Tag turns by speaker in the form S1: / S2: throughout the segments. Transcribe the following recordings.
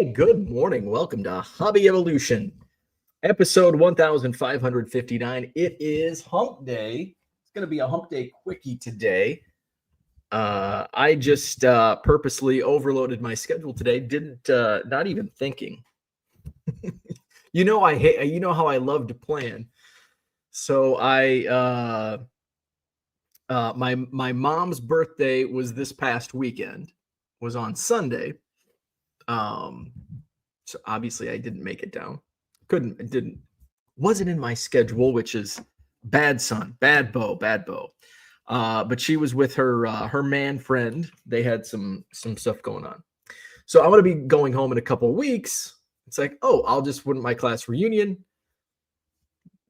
S1: Hey, good morning. Welcome to Hobby Evolution, episode 1559. It is Hump Day. It's going to be a Hump Day Quickie today. I just purposely overloaded my schedule today. Didn't not even thinking. I hate. You know how I love to plan. So my mom's birthday was this past weekend. Was on Sunday. So obviously I didn't make it down. Wasn't in my schedule, which is bad son, bad Bo. But she was with her man friend. They had some stuff going on. So I'm gonna be going home in a couple of weeks. It's like, oh, I'll just win my class reunion.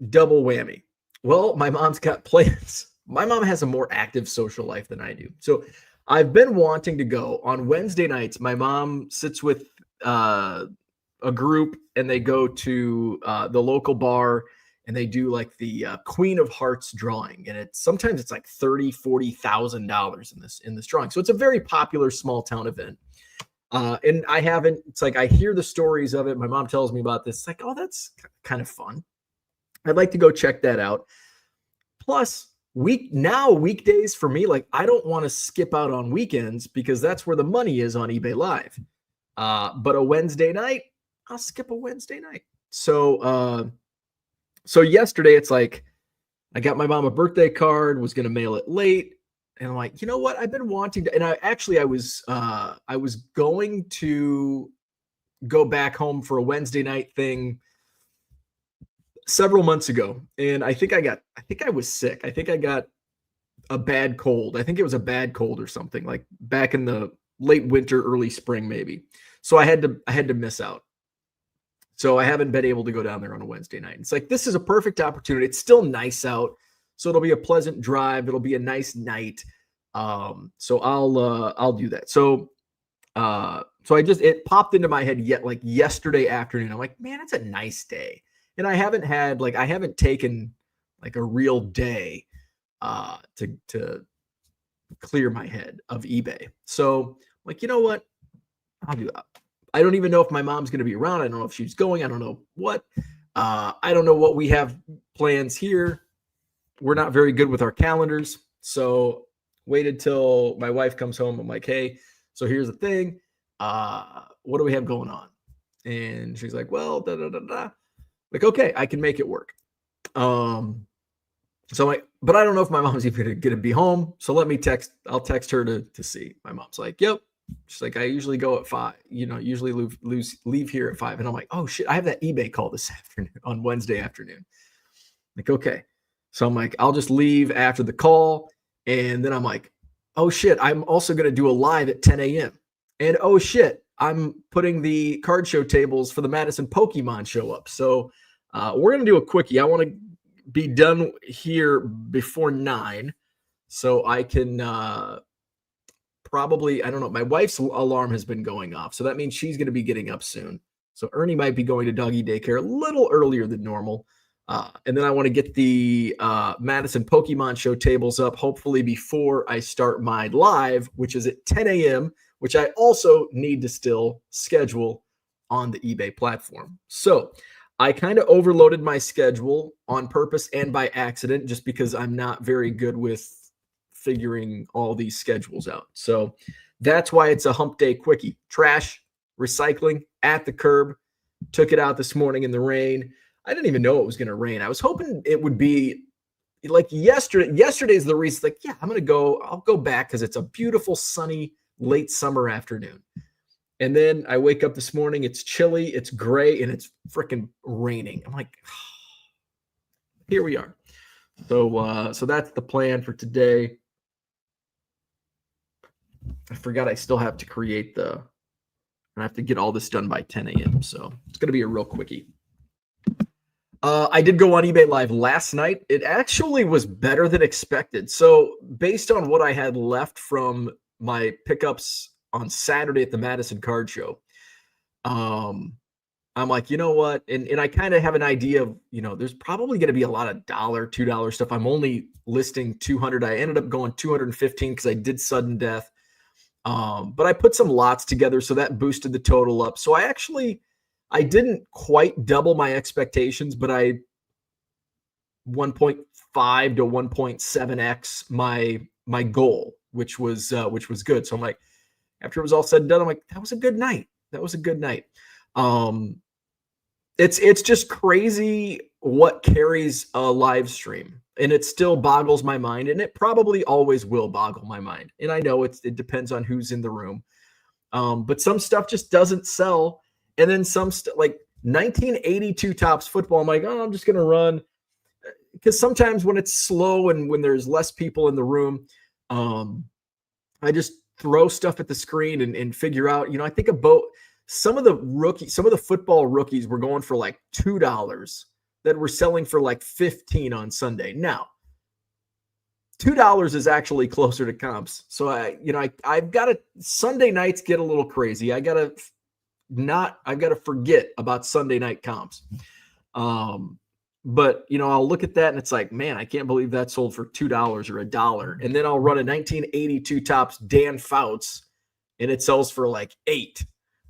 S1: Double whammy. Well, my mom's got plans. My mom has a more active social life than I do. So I've been wanting to go on Wednesday nights. My mom sits with a group and they go to the local bar and they do like the Queen of Hearts drawing. And sometimes it's like $30,000-$40,000 in this drawing. So it's a very popular small town event. And it's like I hear the stories of it. My mom tells me about this. It's like, oh, that's kind of fun. I'd like to go check that out. Plus, weekdays for me, like I don't want to skip out on weekends because that's where the money is on eBay Live. But a Wednesday night, I'll skip a Wednesday night. So yesterday it's like I got my mom a birthday card, was gonna mail it late, and I'm like, you know what? I've been wanting to, and I was going to go back home for a Wednesday night thing several months ago, and I think I was sick. I think I got a bad cold. I think it was a bad cold or something, like back in the late winter, early spring, maybe. So I had to miss out. So I haven't been able to go down there on a Wednesday night. It's like, this is a perfect opportunity. It's still nice out, so it'll be a pleasant drive. It'll be a nice night. So I'll do that. So it popped into my head like yesterday afternoon. I'm like, man, it's a nice day. And I haven't taken like a real day to clear my head of eBay. So like, you know what? I'll do that. I don't even know if my mom's going to be around. I don't know if she's going. I don't know what. I don't know what we have plans here. We're not very good with our calendars. So waited till my wife comes home. I'm like, hey, so here's the thing. What do we have going on? And she's like, well, da da da da. Like, okay, I can make it work. So I'm like, but I don't know if my mom's even going to be home. So I'll text her to see. My mom's like, yep. She's like, I usually go at 5, usually leave here at 5. And I'm like, oh shit, I have that eBay call this afternoon on Wednesday afternoon. Like, okay. So I'm like, I'll just leave after the call. And then I'm like, oh shit, I'm also going to do a live at 10 a.m. And oh shit, I'm putting the card show tables for the Madison Pokemon show up. So we're going to do a quickie. I want to be done here before 9 so I can probably, I don't know, my wife's alarm has been going off. So that means she's going to be getting up soon. So Ernie might be going to doggy daycare a little earlier than normal. And then I want to get the Madison Pokemon show tables up, hopefully before I start my live, which is at 10 a.m., which I also need to still schedule on the eBay platform. So I kind of overloaded my schedule on purpose and by accident, just because I'm not very good with figuring all these schedules out. So that's why it's a Hump Day Quickie. Trash, recycling at the curb. Took it out this morning in the rain. I didn't even know it was going to rain. I was hoping it would be like yesterday. Yesterday's the reason, like, yeah, I'll go back because it's a beautiful, sunny, late summer afternoon. And then I wake up this morning, it's chilly, it's gray, and it's freaking raining. I'm like, here we are. So that's the plan for today. I forgot I still have to I have to get all this done by 10 a.m. So it's going to be a real quickie. I did go on eBay Live last night. It actually was better than expected. So based on what I had left from my pickups on Saturday at the Madison Card Show, I'm like, you know what? And I kind of have an idea of, there's probably going to be a lot of $1, $2 stuff. I'm only listing 200. I ended up going 215 because I did sudden death. But I put some lots together, so that boosted the total up. So I didn't quite double my expectations, but I 1.5 to 1.7x my goal, which was good. So I'm like, after it was all said and done, I'm like, that was a good night. That was a good night. It's just crazy what carries a live stream, and it still boggles my mind, and it probably always will boggle my mind. And I know it depends on who's in the room. But some stuff just doesn't sell. And then some stuff like 1982 Topps football, I'm like, oh, I'm just going to run. Because sometimes when it's slow and when there's less people in the room, I just throw stuff at the screen and figure out, I think about some of the football rookies were going for like $2 that were selling for like 15 on Sunday. Now, $2 is actually closer to comps. So I've got to, Sunday nights get a little crazy. I've got to forget about Sunday night comps. But I'll look at that and it's like, man, I can't believe that sold for $2 or $1. And then I'll run a 1982 Topps Dan Fouts and it sells for like $8.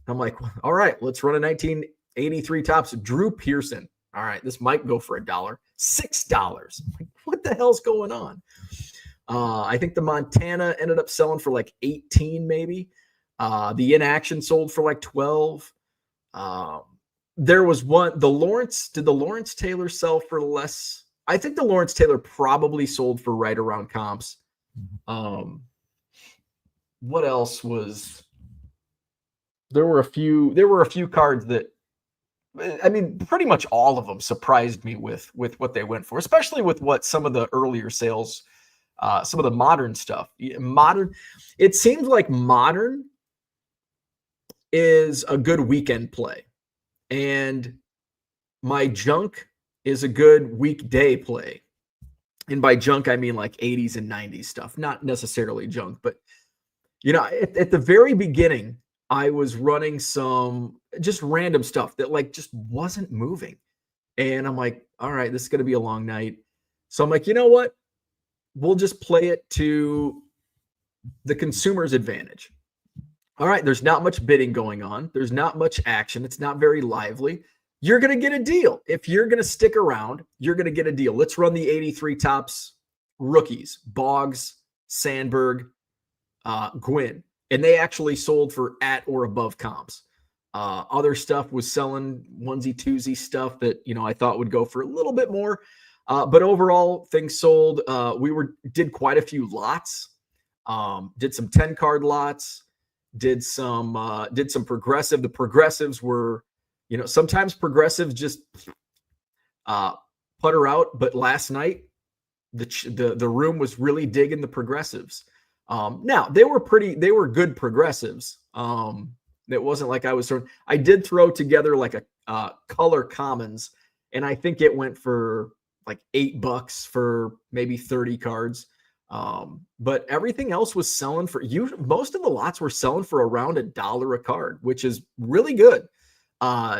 S1: I'm like, all right, let's run a 1983 Topps Drew Pearson. All right, this might go for $1. $6. Like, what the hell's going on? I think the Montana ended up selling for like 18, maybe. The inaction sold for like 12. There was one, did the Lawrence Taylor sell for less? I think the Lawrence Taylor probably sold for right around comps. What else was, there were a few cards that, I mean, pretty much all of them surprised me with what they went for, especially with what some of the earlier sales, some of the modern stuff. It seems like modern is a good weekend play. And my junk is a good weekday play. And by junk, I mean like 80s and 90s stuff, not necessarily junk. But, at the very beginning, I was running some just random stuff that like just wasn't moving. And I'm like, all right, this is going to be a long night. So I'm like, you know what? We'll just play it to the consumer's advantage. All right, there's not much bidding going on. There's not much action. It's not very lively. You're going to get a deal. If you're going to stick around, you're going to get a deal. Let's run the 83 Topps rookies, Boggs, Sandberg, Gwynn. And they actually sold for at or above comps. Other stuff was selling onesie, twosie stuff that, I thought would go for a little bit more. But overall, things sold. Did quite a few lots. Did some 10-card lots. Did some progressive. The progressives were, sometimes progressives just putter out. But last night, the room was really digging the progressives. Now they were good progressives. It wasn't like I did throw together like a color commons, and I think it went for like $8 for maybe 30 cards. But everything else was selling for most of the lots were selling for around $1 a card, which is really good.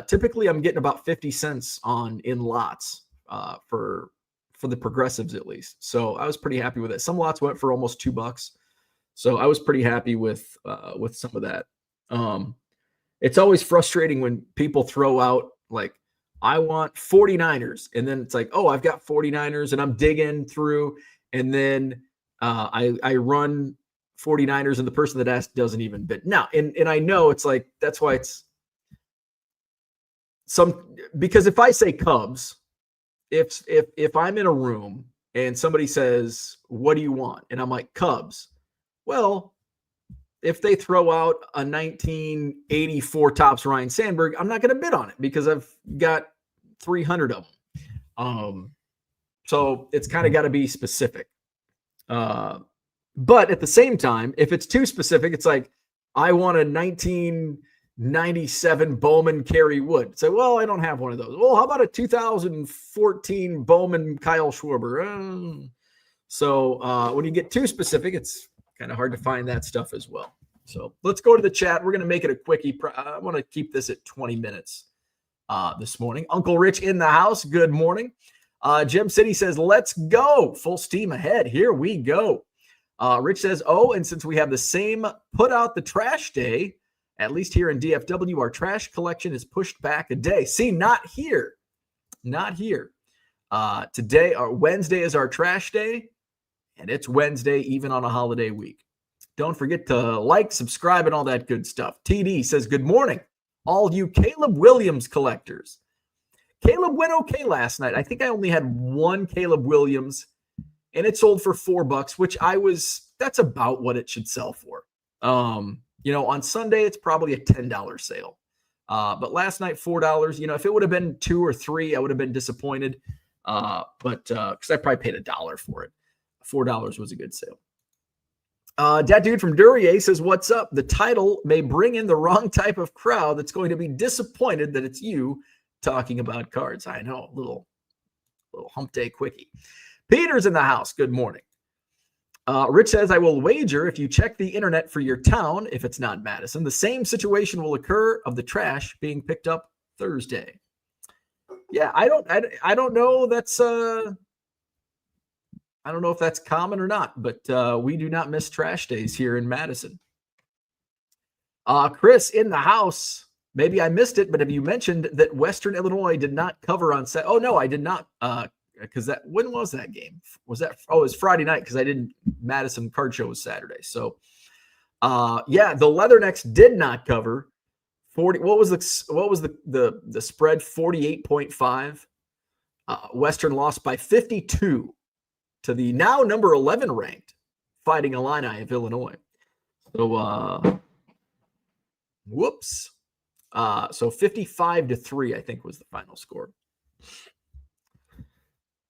S1: Typically I'm getting about 50 cents in lots, for the progressives at least. So I was pretty happy with it. Some lots went for almost $2. So I was pretty happy with some of that. It's always frustrating when people throw out like, I want 49ers. And then it's like, oh, I've got 49ers and I'm digging through. And then I run 49ers and the person that asked doesn't even bid. Now, and I know it's like, that's why it's because if I say Cubs, if I'm in a room and somebody says, what do you want? And I'm like, Cubs. Well, if they throw out a 1984 Topps Ryan Sandberg, I'm not going to bid on it because I've got 300 of them. So it's kind of got to be specific. But at the same time, if it's too specific, it's like, I want a 1997 Bowman Kerry Wood. So, well, I don't have one of those. Well, how about a 2014 Bowman Kyle Schwarber? So when you get too specific, it's kind of hard to find that stuff as well. So let's go to the chat. We're going to make it a quickie. I want to keep this at 20 minutes this morning. Uncle Rich in the house. Good morning. Gem City says, let's go. Full steam ahead. Here we go. Rich says, oh, and since we have the same put out the trash day, at least here in DFW, our trash collection is pushed back a day. See, not here. Not here. Today, or Wednesday is our trash day, and it's Wednesday even on a holiday week. Don't forget to like, subscribe, and all that good stuff. TD says, good morning, all you Caleb Williams collectors. Caleb went okay last night. I think I only had one Caleb Williams, and it sold for $4, which that's about what it should sell for. On Sunday, it's probably a $10 sale. But last night, $4, if it would have been 2 or 3, I would have been disappointed. But because I probably paid $1 for it. $4 was a good sale. That dude from Duryea says, what's up? The title may bring in the wrong type of crowd that's going to be disappointed that it's you talking about cards. I know, little hump day quickie. Peter's in the house. Good morning. Rich says, I will wager if you check the internet for your town, if it's not Madison, the same situation will occur of the trash being picked up Thursday. Yeah, I don't know. I don't know if that's common or not, but we do not miss trash days here in Madison. Chris in the house. Maybe I missed it, but have you mentioned that Western Illinois did not cover on Saturday? Oh, no, I did not. Because when was that game? It was Friday night because I didn't. Madison card show was Saturday. So, the Leathernecks did not cover 40. What was the spread? 48.5. Western lost by 52 to the now number 11 ranked Fighting Illini of Illinois. So, whoops. So 55-3, I think, was the final score.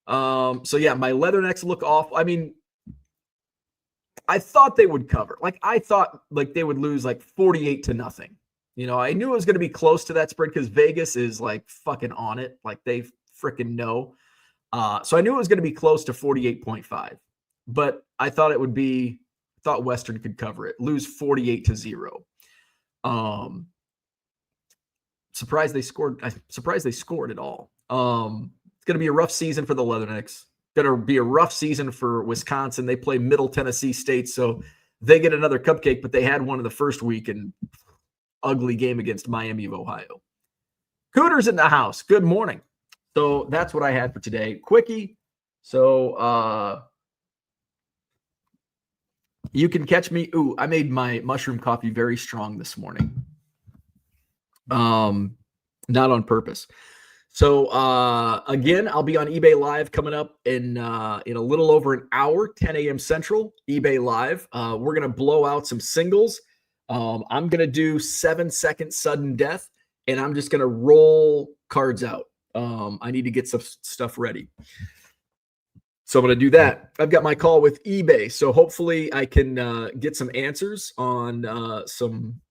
S1: My Leathernecks look off. I mean, I thought they would cover. I thought they would lose 48-0. I knew it was going to be close to that spread because Vegas is fucking on it. They freaking know. So I knew it was going to be close to 48.5, but I thought thought Western could cover it, lose 48-0. Surprised they scored. I'm surprised they scored at all. It's going to be a rough season for the Leathernecks. Going to be a rough season for Wisconsin. They play Middle Tennessee State, so they get another cupcake, but they had one in the first week and ugly game against Miami of Ohio. Cooters in the house. Good morning. So that's what I had for today. Quickie. So you can catch me. Ooh, I made my mushroom coffee very strong this morning. Not on purpose. So again, I'll be on eBay Live coming up in a little over an hour, 10 a.m. Central, eBay Live. We're going to blow out some singles. I'm going to do 7-second sudden death, and I'm just going to roll cards out. I need to get some stuff ready. So I'm going to do that. I've got my call with eBay. So hopefully I can get some answers on some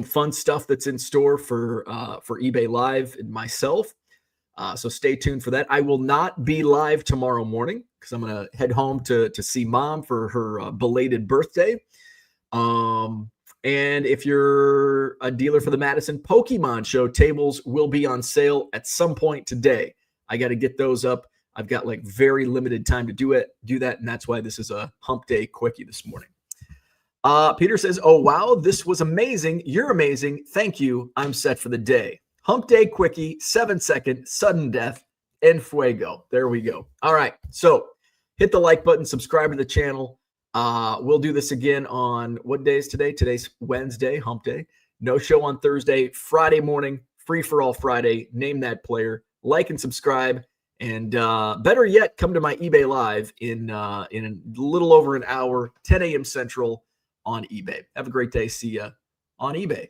S1: fun stuff that's in store for eBay Live and myself. So stay tuned for that. I will not be live tomorrow morning because I'm going to head home to see Mom for her belated birthday. And if you're a dealer for the Madison Pokemon Show, tables will be on sale at some point today. I got to get those up. I've got very limited time to do that, and that's why this is a hump day quickie this morning. Peter says, oh, wow, this was amazing. You're amazing. Thank you. I'm set for the day. Hump day quickie, 7-second sudden death, en fuego. There we go. All right. So hit the like button, subscribe to the channel. We'll do this again on what day is today? Today's Wednesday, hump day. No show on Thursday, Friday morning, free for all Friday. Name that player, like and subscribe. And better yet, come to my eBay Live in a little over an hour, 10 a.m. Central on eBay. Have a great day. See ya on eBay.